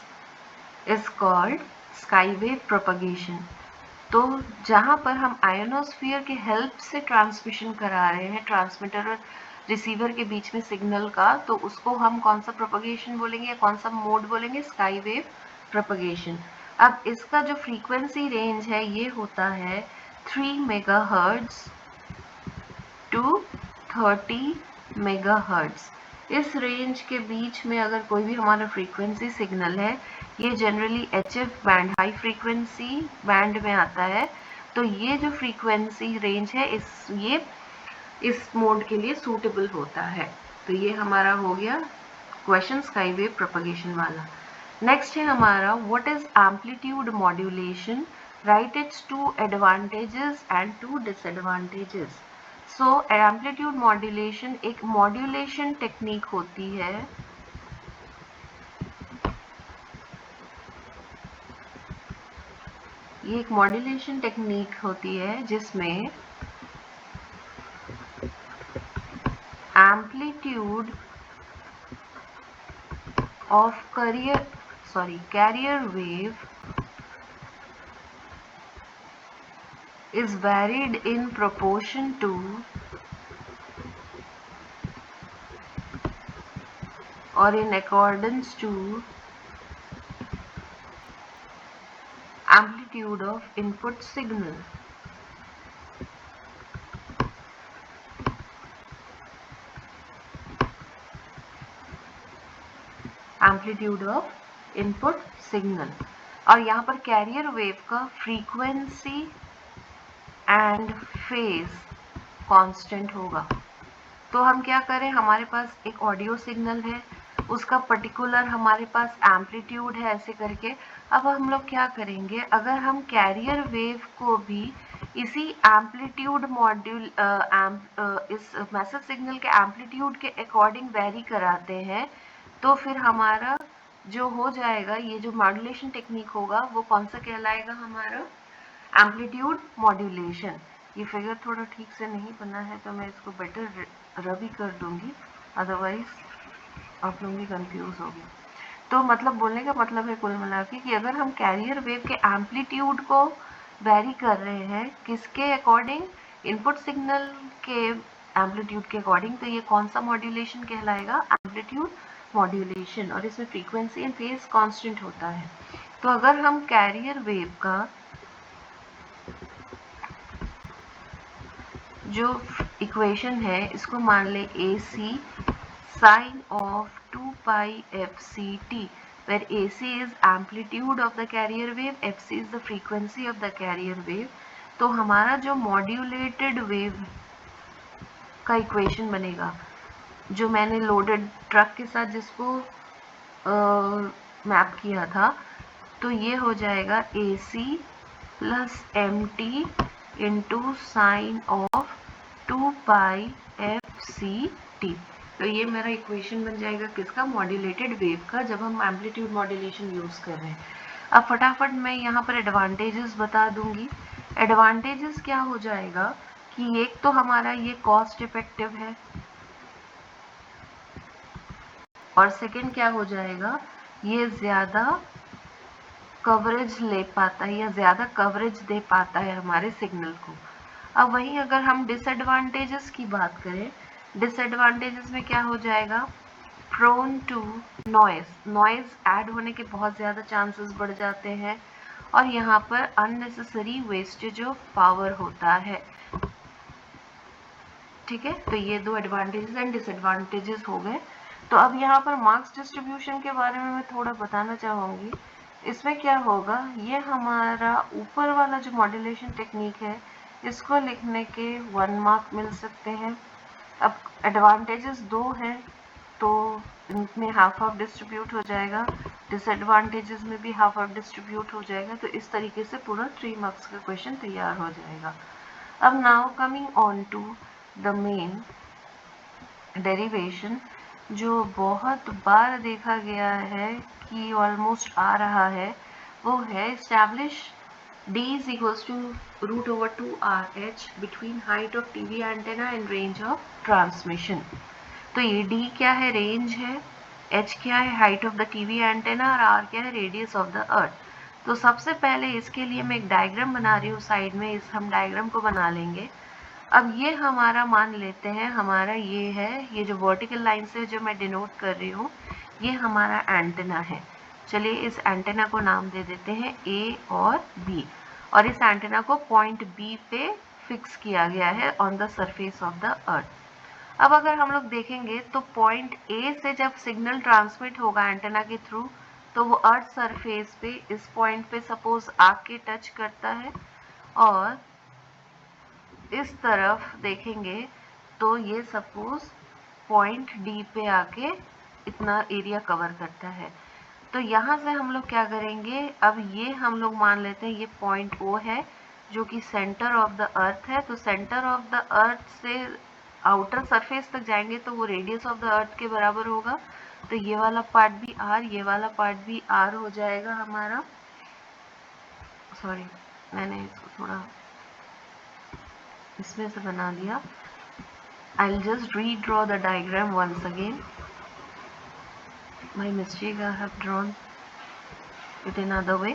[SPEAKER 1] is called skywave propagation. तो जहाँ पर हम आयोनोस्फीयर के हेल्प से ट्रांसमिशन करा रहे हैं ट्रांसमीटर और रिसीवर के बीच में सिग्नल का, तो उसको हम कौन सा प्रोपगेशन बोलेंगे या कौन सा मोड बोलेंगे, स्काई वेव प्रोपगेशन। अब इसका जो फ्रीक्वेंसी रेंज है ये होता है 3 मेगाहर्ट्ज टू 30 मेगाहर्ट्ज। इस रेंज के बीच में अगर कोई भी हमारा फ्रीक्वेंसी सिग्नल है, ये generally HF band, high frequency band में आता है, तो ये जो फ्रीक्वेंसी रेंज है ये इस मोड के लिए सूटेबल होता है। तो ये हमारा हो गया क्वेश्चन स्काई वेव प्रोपगेशन वाला। नेक्स्ट है हमारा what is amplitude modulation, right it's 2 advantages and 2 disadvantages. So amplitude modulation एक मॉड्यूलेशन टेक्निक होती है, ये एक मॉड्यूलेशन टेक्निक होती है जिसमें amplitude of carrier wave is varied in proportion to or in accordance to amplitude of input signal. Amplitude of input signal. और यहाँ पर कैरियर वेव का फ्रीक्वेंसी एंड फेज कांस्टेंट होगा। तो हम क्या करें, हमारे पास एक ऑडियो सिग्नल है, उसका पर्टिकुलर हमारे पास एम्पलीट्यूड है ऐसे करके। अब हम लोग क्या करेंगे, अगर हम कैरियर वेव को भी इसी एम्पलीट्यूड मॉड्यूल इस मैसेज सिग्नल के एम्पलीट्यूड के अकॉर्डिंग वेरी कराते हैं, तो फिर हमारा जो हो जाएगा, ये जो मॉड्यूलेशन टेक्निक होगा वो कौन सा कहलाएगा, हमारा एम्पलीट्यूड मॉड्यूलेशन। ये फिगर थोड़ा ठीक से नहीं बना है तो मैं इसको बेटर रबी कर दूंगी, अदरवाइज आप लोग भी कंफ्यूज होंगे। तो मतलब बोलने का मतलब है कुल मिला के कि अगर हम कैरियर वेव के एम्पलीट्यूड को वेरी कर रहे हैं किसके अकॉर्डिंग, इनपुट सिग्नल के एम्पलीट्यूड के अकॉर्डिंग, तो ये कौन सा मॉड्यूलेशन कहलाएगा, एम्पलीट्यूड मॉड्यूलेशन। और इसमें फ्रीक्वेंसी एंड फेज कांस्टेंट होता है। तो अगर हम कैरियर वेव का जो इक्वेशन है इसको मान ले AC sine of 2 pi fct, where AC is amplitude of the carrier wave, fc is the frequency of the carrier wave. तो हमारा जो मॉड्यूलेटेड वेव का इक्वेशन बनेगा, जो मैंने लोडेड ट्रक के साथ जिसको मैप किया था, तो ये हो जाएगा AC plus MT into sine of 2 pi FCT। तो ये मेरा इक्वेशन बन जाएगा किसका, मॉड्यूलेटेड वेव का, जब हम एम्पलीट्यूड मॉड्यूलेशन यूज़ कर रहे हैं। अब फटाफट मैं यहाँ पर एडवांटेजेस बता दूंगी। एडवांटेजेस क्या हो जाएगा कि एक तो हमारा ये कॉस्ट इफेक्टिव है, और सेकंड क्या हो जाएगा, ये ज़्यादा कवरेज ले पाता है या ज़्यादा कवरेज दे पाता है हमारे सिग्नल को। अब वहीं अगर हम डिसएडवांटेजेस की बात करें, डिसएडवांटेजेस में क्या हो जाएगा, प्रोन टू नॉइज़ ऐड होने के बहुत ज़्यादा चांसेस बढ़ जाते हैं, और यहाँ पर अननेसेसरी वेस्टेज ऑफ पावर होता है। ठीक है, तो ये दो एडवांटेजेस एंड डिसएडवांटेजेस हो गए। तो अब यहाँ पर मार्क्स डिस्ट्रीब्यूशन के बारे में मैं थोड़ा बताना चाहूँगी। इसमें क्या होगा, ये हमारा ऊपर वाला जो मॉड्यूलेशन टेक्निक है, इसको लिखने के 1 मार्क मिल सकते हैं। अब एडवांटेजेस 2 हैं, तो इनमें हाफ हाफ डिस्ट्रीब्यूट हो जाएगा, डिसएडवांटेजेस में भी हाफ हाफ डिस्ट्रीब्यूट हो जाएगा। तो इस तरीके से पूरा 3 मार्क्स का क्वेश्चन तैयार हो जाएगा। अब now coming on to the main derivation, जो बहुत बार देखा गया है कि ऑलमोस्ट आ रहा है, वो है establish D is equals to root over 2RH between height of TV antenna and range of transmission। तो ये D क्या है, रेंज है, H क्या है, height of the TV antenna, और R क्या है, रेडियस ऑफ द अर्थ। तो सबसे पहले इसके लिए मैं एक डायग्राम बना रही हूँ साइड में, इस हम डायग्राम को बना लेंगे। अब ये हमारा मान लेते हैं, हमारा ये है, ये जो वर्टिकल लाइन से जो मैं डिनोट कर रही हूँ, ये हमारा एंटेना है। चलिए इस एंटेना को नाम दे देते हैं A और B, और इस एंटेना को पॉइंट B पे फिक्स किया गया है on the surface of the अर्थ। अब अगर हम लोग देखेंगे तो पॉइंट A से जब सिग्नल ट्रांसमिट होगा एंटेना के थ्रू, तो वो अर्थ सरफेस पे इस पॉइंट पे सपोज आके टच करता है, और इस तरफ देखेंगे तो ये सपोज पॉइंट D पे आके इतना एरिया कवर करता है। तो यहाँ से हम लोग क्या करेंगे, अब ये हम लोग मान लेते हैं ये पॉइंट O है, जो कि सेंटर ऑफ द अर्थ है। तो सेंटर ऑफ द अर्थ से आउटर सरफेस तक जाएंगे तो वो रेडियस ऑफ द अर्थ के बराबर होगा। तो ये वाला पार्ट भी R, ये वाला पार्ट भी R हो जाएगा हमारा। सॉरी, मैंने इसको थोड़ा इसमें से बना दिया। I'll just redraw the diagram once again. My mistake, I have drawn it in another way.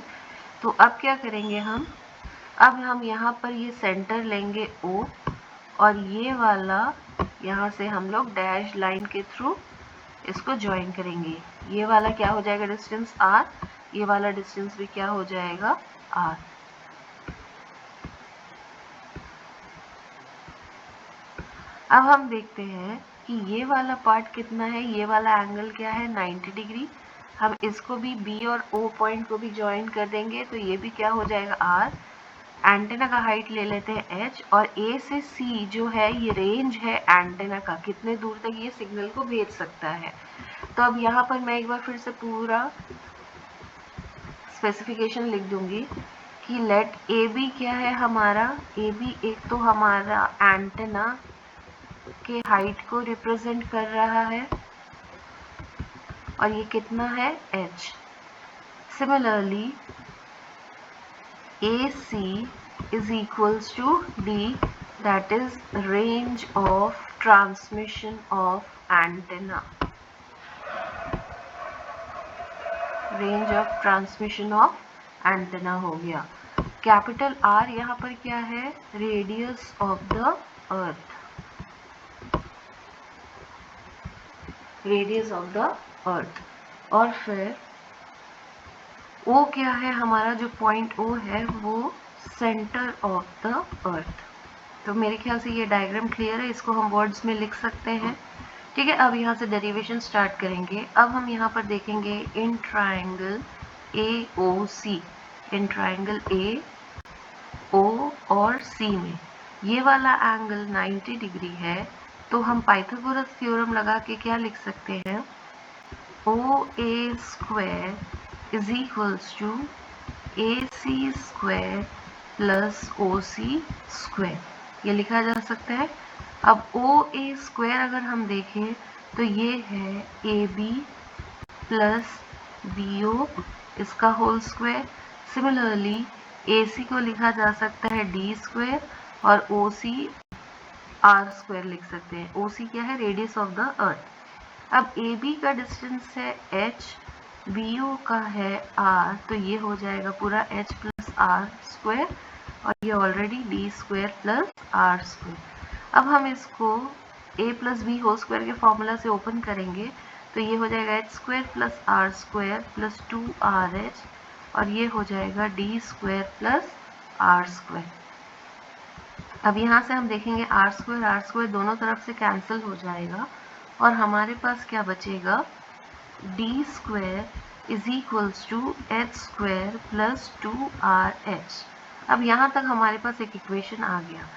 [SPEAKER 1] तो अब क्या करेंगे हम, अब हम यहाँ पर ये सेंटर लेंगे O, और ये वाला यहाँ से हम लोग डैश लाइन के थ्रू इसको ज्वाइन करेंगे। ये वाला क्या हो जाएगा डिस्टेंस R, ये वाला डिस्टेंस भी क्या हो जाएगा R। अब हम देखते हैं कि ये वाला पार्ट कितना है, ये वाला एंगल क्या है 90 डिग्री। हम इसको भी B और O पॉइंट को भी ज्वाइन कर देंगे, तो ये भी क्या हो जाएगा R। एंटेना का हाइट ले लेते हैं H, और A से C जो है ये रेंज है एंटेना का, कितने दूर तक ये सिग्नल को भेज सकता है। तो अब यहाँ पर मैं एक बार फिर से पूरा स्पेसिफिकेशन लिख दूंगी कि लेट AB क्या है हमारा, AB एक तो हमारा एंटेना के हाइट को रिप्रेजेंट कर रहा है, और ये कितना है H। Similarly AC is equals to D, that is range of transmission of antenna, range of transmission of antenna हो गया। कैपिटल R यहाँ पर क्या है, radius of the earth, radius of the अर्थ। और फिर O क्या है हमारा, जो पॉइंट O है वो सेंटर ऑफ द अर्थ। तो मेरे ख्याल से ये डायग्राम क्लियर है, इसको हम वर्ड्स में लिख सकते हैं। ठीक है, अब यहाँ से डेरिवेशन स्टार्ट करेंगे। अब हम यहाँ पर देखेंगे in triangle AOC, in triangle AO और C में ये वाला एंगल 90 डिग्री है, तो हम पाइथागोरस थ्योरम लगा के क्या लिख सकते हैं, OA square is equals to AC square plus OC square, ये लिखा जा सकता है। अब OA स्क्वायर अगर हम देखें तो ये है AB प्लस BO इसका होल स्क्वायर। सिमिलरली AC को लिखा जा सकता है D स्क्वायर और OC R स्क्वायर लिख सकते हैं। OC क्या है, रेडियस ऑफ द अर्थ। अब AB का डिस्टेंस है h, BO का है r, तो ये हो जाएगा पूरा h प्लस r स्क्वायर और ये already d square plus r square. अब हम इसको a plus B whole square के फॉर्मूला से ओपन करेंगे तो ये हो जाएगा h square plus r square plus 2rh और ये हो जाएगा d square plus r square. अब यहाँ से हम देखेंगे r स्क्वायर दोनों तरफ से कैंसिल हो जाएगा और हमारे पास क्या बचेगा, d square is equals to h square plus 2rh। अब यहाँ तक हमारे पास एक इक्वेशन आ गया।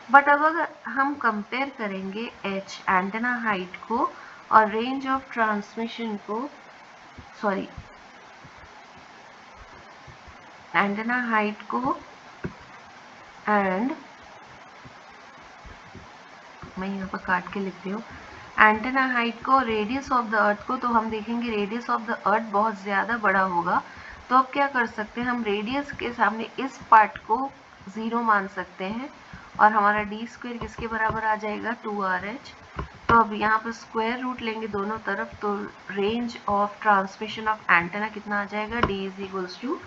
[SPEAKER 1] बट अब अगर हम कंपेयर करेंगे h एंटेना हाइट को और रेंज ऑफ ट्रांसमिशन को, सॉरी एंटेना हाइट को एंड, मैं यहाँ पर काट के लिखती हूँ, एंटेना हाइट को रेडियस ऑफ द अर्थ को, तो हम देखेंगे रेडियस ऑफ द अर्थ बहुत ज़्यादा बड़ा होगा। तो अब क्या कर सकते हैं, हम रेडियस के सामने इस पार्ट को 0 मान सकते हैं और हमारा d स्क्वायर किसके बराबर आ जाएगा, 2rh। तो अब यहाँ पर स्क्वायर रूट लेंगे दोनों तरफ, तो range of transmission of antenna कितना आ जाएगा, d is equals to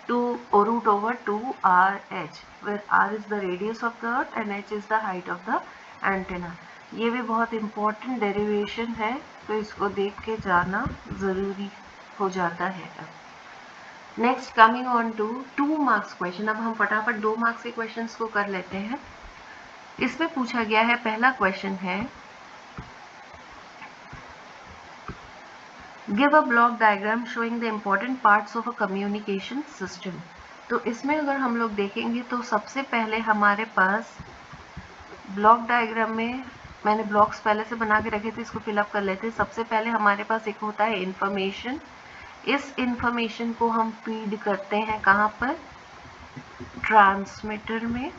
[SPEAKER 1] 2 root over 2rh, where r is the radius of the earth and h is the height of the antenna. ये भी बहुत इम्पोर्टेंट डेरिवेशन है, तो इसको देख के जाना ज़रूरी हो जाता है। Next coming on to 2 marks question. अब हम फटाफट 2 मार्क्स के क्वेश्चंस को कर लेते हैं। इसमें पूछा गया है, पहला क्वेश्चन है give a block diagram showing the important parts of a communication system. तो इसमें अगर हम लोग देखेंगे तो सबसे पहले हमारे पास ब्लॉक डायग्राम में मैंने ब्लॉक्स पहले से बना के रखे थे, इसको फिलअप कर लेते हैं। सबसे पहले हमारे पास एक होता है इंफॉर्मेशन। इस इंफॉर्मेशन को हम फीड करते हैं कहाँ पर, ट्रांसमीटर में।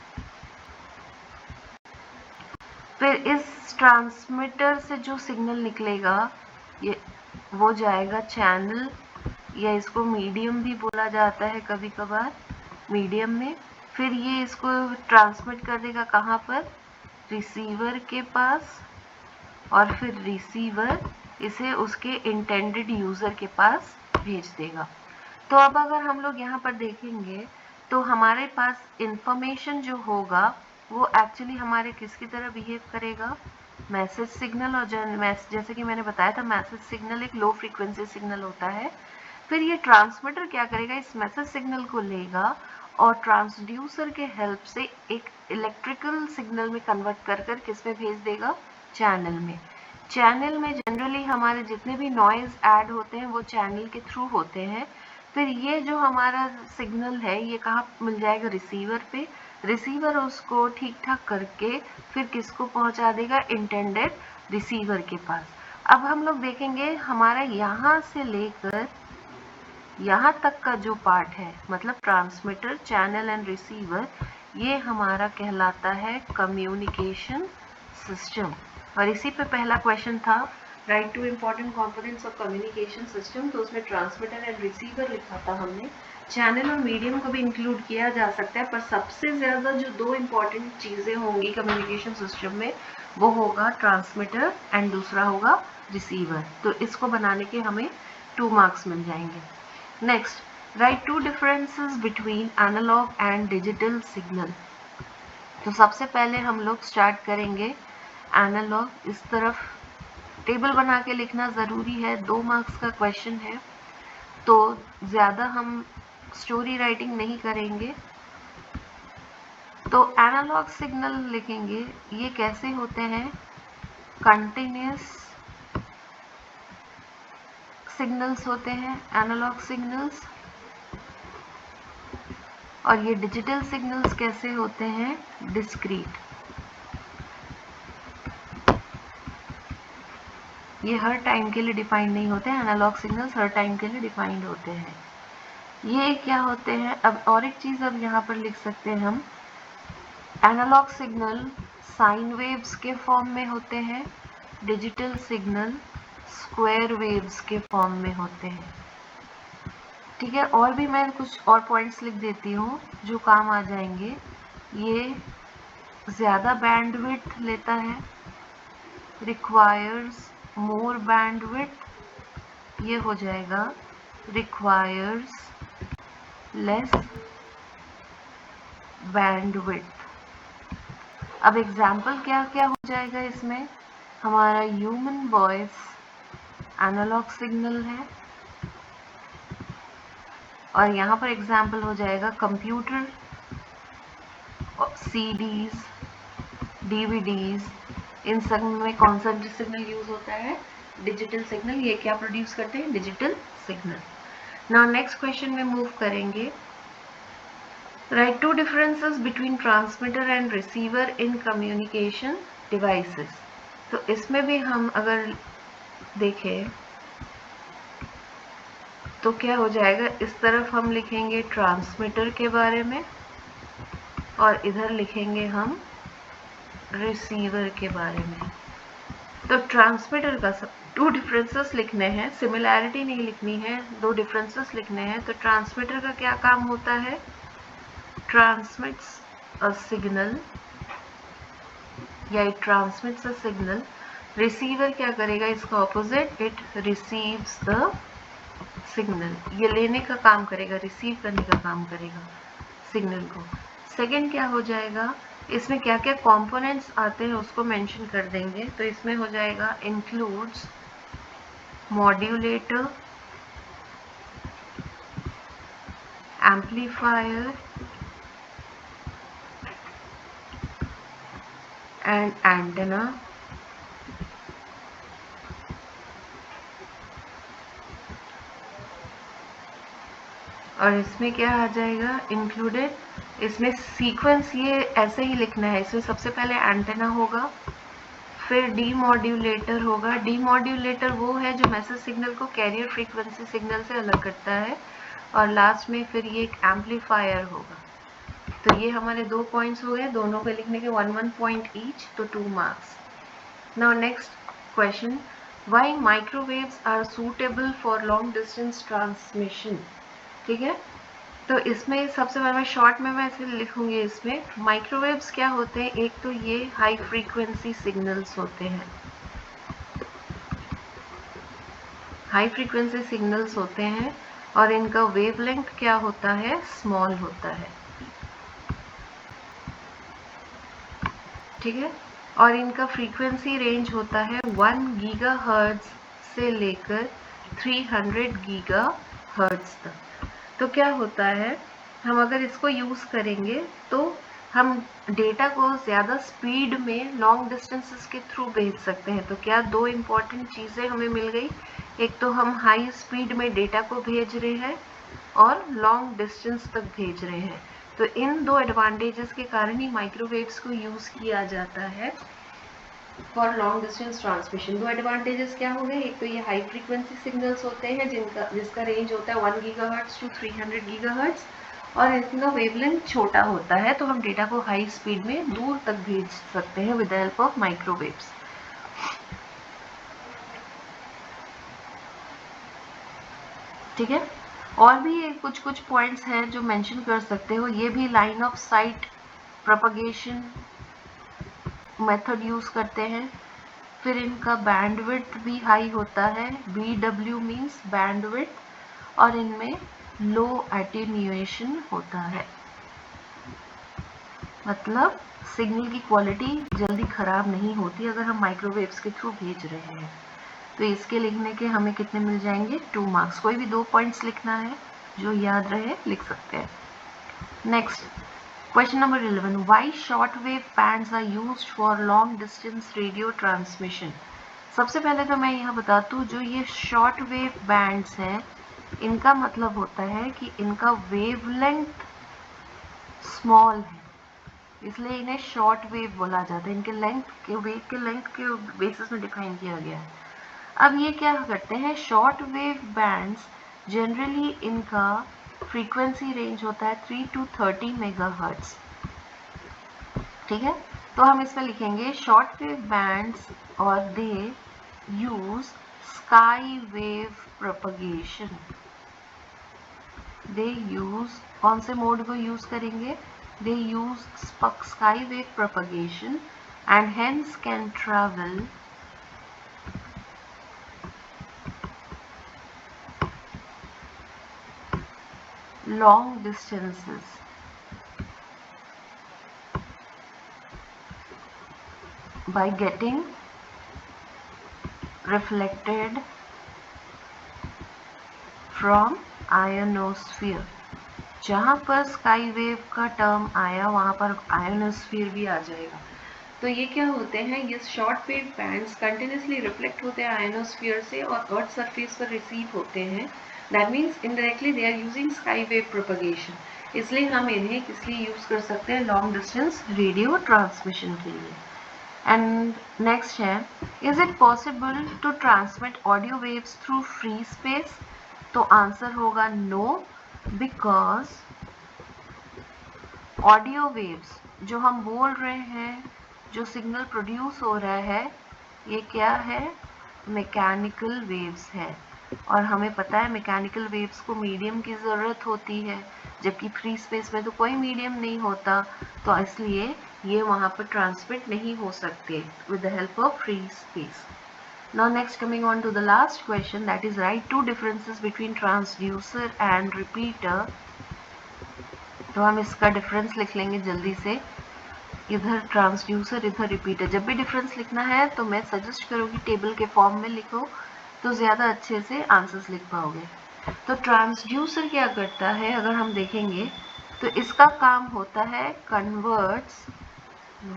[SPEAKER 1] फिर इस ट्रांसमीटर से जो सिग्नल निकलेगा ये वो जाएगा चैनल, या इसको मीडियम भी बोला जाता है कभी कभार, मीडियम में। फिर ये इसको ट्रांसमिट कर देगा कहाँ पर, रिसीवर के पास, और फिर रिसीवर इसे उसके इंटेंडेड यूज़र के पास भेज देगा। तो अब अगर हम लोग यहाँ पर देखेंगे तो हमारे पास इंफॉर्मेशन जो होगा वो एक्चुअली हमारे किसकी तरह बिहेव करेगा, मैसेज सिग्नल। और जैसे कि मैंने बताया था मैसेज सिग्नल एक लो फ्रीक्वेंसी सिग्नल होता है। फिर ये ट्रांसमीटर क्या करेगा, इस मैसेज सिग्नल को लेगा और ट्रांसड्यूसर के हेल्प से एक इलेक्ट्रिकल सिग्नल में कन्वर्ट कर कर किस में भेज देगा, चैनल में। चैनल में जनरली हमारे जितने भी नॉइज ऐड होते हैं वो चैनल के थ्रू होते हैं। फिर ये जो हमारा सिग्नल है ये कहाँ मिल जाएगा, रिसीवर पे। रिसीवर उसको ठीक ठाक करके फिर किसको पहुंचा देगा, इंटेंडेड रिसीवर के पास। अब हम लोग देखेंगे हमारा यहाँ से लेकर यहाँ तक का जो पार्ट है, मतलब ट्रांसमीटर, चैनल एंड रिसीवर, ये हमारा कहलाता है कम्युनिकेशन सिस्टम। और इसी पे पहला क्वेश्चन था, write two important components of communication system. तो उसमें ट्रांसमीटर एंड रिसीवर लिखा था हमने। चैनल और मीडियम को भी इंक्लूड किया जा सकता है, पर सबसे ज़्यादा जो 2 इम्पॉर्टेंट चीज़ें होंगी कम्युनिकेशन सिस्टम में वो होगा ट्रांसमीटर एंड दूसरा होगा रिसीवर। तो इसको बनाने के हमें 2 मार्क्स मिल जाएंगे। Next, write 2 differences between analog and digital signal. तो सबसे पहले हम लोग स्टार्ट करेंगे एनालॉग। इस तरफ टेबल बना के लिखना ज़रूरी है, 2 मार्क्स का क्वेश्चन है तो ज़्यादा हम स्टोरी राइटिंग नहीं करेंगे। तो एनालॉग सिग्नल लिखेंगे, ये कैसे होते हैं, कंटिन्यूस सिग्नल्स होते हैं, एनालॉग सिग्नल्स, और ये डिजिटल सिग्नल्स कैसे होते हैं, डिस्क्रीट। ये हर टाइम के लिए डिफाइंड नहीं होते हैं, एनालॉग सिग्नल्स हर टाइम के लिए डिफाइंड होते हैं। ये क्या होते हैं, अब और एक चीज़ अब यहाँ पर लिख सकते हैं हम, एनालॉग सिग्नल साइन वेव्स के फॉर्म में होते हैं, डिजिटल सिग्नल स्क्वायर वेव्स के फॉर्म में होते हैं। ठीक है, और भी मैं कुछ और पॉइंट्स लिख देती हूँ जो काम आ जाएंगे। ये ज़्यादा बैंडविड्थ लेता है, रिक्वायर्स मोर बैंडविड्थ, ये हो जाएगा रिक्वायर्स लेस बैंडविड्थ। अब एग्जाम्पल क्या क्या हो जाएगा इसमें, हमारा ह्यूमन वॉइस एनालॉग सिग्नल है, और यहाँ पर एग्जाम्पल हो जाएगा कंप्यूटर, सीडीज, डीवीडीज, इन सब में कौन सा सिग्नल यूज होता है, डिजिटल सिग्नल। ये क्या प्रोड्यूस करते हैं, digital signal. Now next question में मूव करेंगे। Write two differences between transmitter and receiver in communication devices. तो इसमें भी हम अगर देखें तो क्या हो जाएगा, इस तरफ हम लिखेंगे ट्रांसमीटर के बारे में और इधर लिखेंगे हम रिसीवर के बारे में। तो ट्रांसमीटर का सब 2 डिफरेंसेस लिखने हैं, सिमिलैरिटी नहीं लिखनी है, 2 डिफरेंसेस लिखने हैं। तो ट्रांसमीटर का क्या काम होता है, ट्रांसमिट्स अ सिग्नल या it transmits a signal. Receiver क्या करेगा, इसका opposite, it receives the signal. ये लेने का काम करेगा, रिसीव करने का काम करेगा सिग्नल को। सेकंड क्या हो जाएगा, इसमें क्या क्या कंपोनेंट्स आते हैं उसको मेंशन कर देंगे। तो इसमें हो जाएगा includes modulator, amplifier and antenna. और इसमें क्या आ जाएगा इंक्लूडेड, इसमें सीक्वेंस ये ऐसे ही लिखना है। इसमें सबसे पहले एंटेना होगा, फिर डीमॉड्यूलेटर होगा। डीमॉड्यूलेटर वो है जो मैसेज सिग्नल को कैरियर फ्रीक्वेंसी सिग्नल से अलग करता है, और लास्ट में फिर ये एक एम्पलीफायर होगा। तो ये हमारे 2 पॉइंट्स हो गए, दोनों पे लिखने के 1-1 पॉइंट ईच, तो 2 marks. Now next question, why microwaves are suitable for long distance transmission. ठीक है, तो इसमें सबसे पहले मैं शॉर्ट में मैं ऐसे लिखूंगी, इसमें माइक्रोवेव्स क्या होते हैं, एक तो ये हाई फ्रीक्वेंसी सिग्नल्स होते हैं, हाई फ्रीक्वेंसी सिग्नल्स होते हैं, और इनका वेवलेंथ क्या होता है, स्मॉल होता है। ठीक है, और इनका फ्रीक्वेंसी रेंज होता है 1 गीगाहर्ट्ज से लेकर 300 गीगाहर्ट्ज तक। तो क्या होता है, हम अगर इसको यूज़ करेंगे तो हम डेटा को ज़्यादा स्पीड में लॉन्ग डिस्टेंसेस के थ्रू भेज सकते हैं। तो क्या 2 इम्पॉर्टेंट चीज़ें हमें मिल गई, एक तो हम हाई स्पीड में डेटा को भेज रहे हैं और लॉन्ग डिस्टेंस तक भेज रहे हैं। तो इन 2 एडवांटेजेस के कारण ही माइक्रोवेव्स को यूज़ किया जाता है for long distance transmission. 2 advantages क्या हो गए, एक तो ये हाई फ्रीक्वेंसी सिग्नल्स होते हैं जिसका रेंज होता है 1 गीगाहर्ट्ज टू 300 गीगाहर्ट्ज, और इनका वेवलेंथ छोटा होता है, तो हम डेटा को हाई स्पीड में दूर तक भेज सकते हैं with the help of microwaves. ठीक है, और भी कुछ पॉइंट्स हैं जो मेंशन कर सकते हो। ये भी line of site propagation method use करते हैं। फिर इनका बैंडविड्थ भी हाई होता है, BW मीन्स बैंडविड्थ, और इनमें लो एटेन्यूएशन होता है, मतलब सिग्नल की क्वालिटी जल्दी खराब नहीं होती अगर हम माइक्रोवेव्स के थ्रू भेज रहे हैं। तो इसके लिखने के हमें कितने मिल जाएंगे, 2 मार्क्स। कोई भी 2 पॉइंट्स लिखना है जो याद रहे लिख सकते हैं। Next question number 11, why short wave bands are used for long distance radio transmission. सबसे पहले तो मैं यहाँ बता दूँ, जो ये शॉर्ट वेव बैंड्स हैं, इनका मतलब होता है कि इनका वेवलेंथ स्मॉल है, इसलिए इन्हें शॉर्ट वेव बोला जाता है। इनके लेंथ के वेव के लेंथ के बेसिस में डिफाइन किया गया है। अब ये क्या करते हैं, शॉर्ट वेव बैंड्स जनरली इनका फ्रीक्वेंसी रेंज होता है 3 to 30 मेगाहर्ट्ज। ठीक है, तो हम इसमें लिखेंगे शॉर्ट वेव बैंड्स और they use sky wave propagation. They use, कौन से मोड को यूज करेंगे, they use sky wave propagation and hence can travel long distances by getting reflected from ionosphere। जहाँ पर स्काई वेव का टर्म आया वहाँ पर आयोनोस्फीयर भी आ जाएगा। तो ये क्या होते हैं, ये short wave bands continuously reflect होते हैं आयोनोस्फीयर से और अर्थ सरफेस पर रिसीव होते हैं। That means indirectly they are using sky wave propagation, इसलिए हम इन्हें किस लिए यूज कर सकते हैं, लॉन्ग डिस्टेंस रेडियो ट्रांसमिशन के लिए। एंड नेक्स्ट है, is it possible to transmit audio waves through free space? तो आंसर होगा नो, बिकॉज ऑडियो वेव्स जो हम बोल रहे हैं, जो सिग्नल प्रोड्यूस हो रहा है, ये क्या है, मैकेनिकल वेव्स है, और हमें पता है मैकेनिकल वेव्स को मीडियम की ज़रूरत होती है, जबकि फ्री स्पेस में तो कोई मीडियम नहीं होता, तो इसलिए ये वहाँ पर ट्रांसमिट नहीं हो सकते with the help of free space. Now next, coming on to the last question, that is write two differences between transducer and repeater। तो हम इसका डिफरेंस लिख लेंगे जल्दी से, इधर ट्रांसड्यूसर इधर रिपीटर। जब भी डिफरेंस लिखना है तो मैं सजेस्ट करूँगी टेबल के फॉर्म में लिखो, तो ज़्यादा अच्छे से आंसर्स लिख पाओगे। तो ट्रांसड्यूसर क्या करता है, अगर हम देखेंगे तो इसका काम होता है converts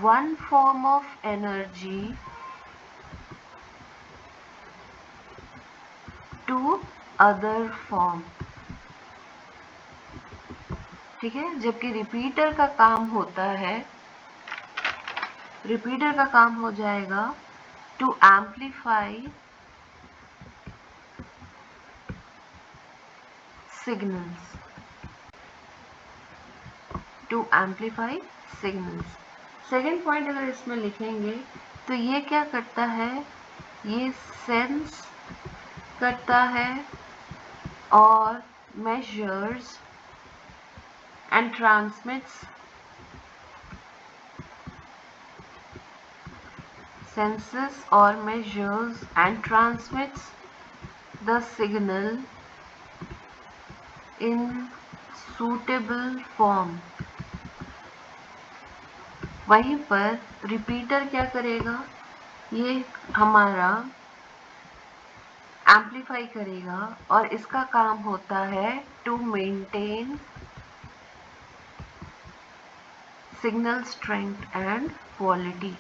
[SPEAKER 1] one form of energy to other form. ठीक है, जबकि रिपीटर का काम होता है, रिपीटर का काम हो जाएगा to amplify signals, to amplify signals. Second point अगर इसमें लिखेंगे तो ये क्या करता है, ये सेंस करता है और measures and transmits, senses or measures and transmits the signal in suitable form। वहीं पर रिपीटर क्या करेगा, ये हमारा एम्प्लीफाई करेगा और इसका काम होता है to maintain signal strength and quality.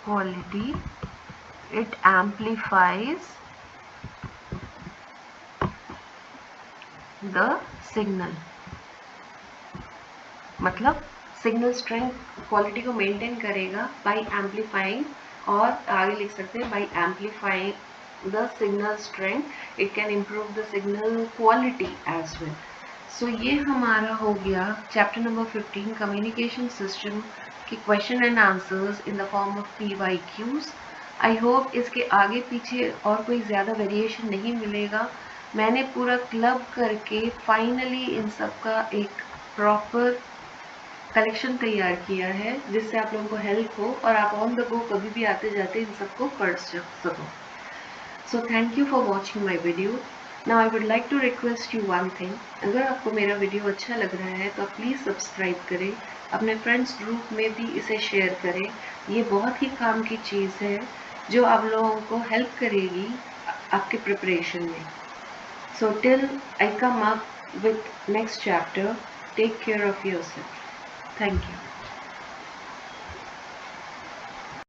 [SPEAKER 1] Quality, it amplifies the signal, मतलब सिग्नल स्ट्रेंथ क्वालिटी को मेंटेन करेगा बाय एम्प्लीफाइंग, और आगे लिख सकते हैं by amplifying the signal strength it can improve the signal quality as well. So ये हमारा हो गया चैप्टर नंबर 15 कम्युनिकेशन सिस्टम के question and answers in the form of PYQs। I hope इसके आगे पीछे और कोई ज़्यादा वेरिएशन नहीं मिलेगा। मैंने पूरा क्लब करके फाइनली इन सब का एक प्रॉपर कलेक्शन तैयार किया है, जिससे आप लोगों को हेल्प हो और आप ऑन द गो कभी भी आते जाते इन सबको पढ़ सको। So thank you for watching my video. Now I would like to request you one thing, अगर आपको मेरा वीडियो अच्छा लग रहा है तो आप प्लीज़ सब्सक्राइब करें, अपने फ्रेंड्स ग्रुप में भी इसे शेयर करें। ये बहुत ही काम की चीज़ है जो आप लोगों को हेल्प करेगी आपके प्रिपरेशन में। So till I come up with next chapter, take care of yourself. Thank you.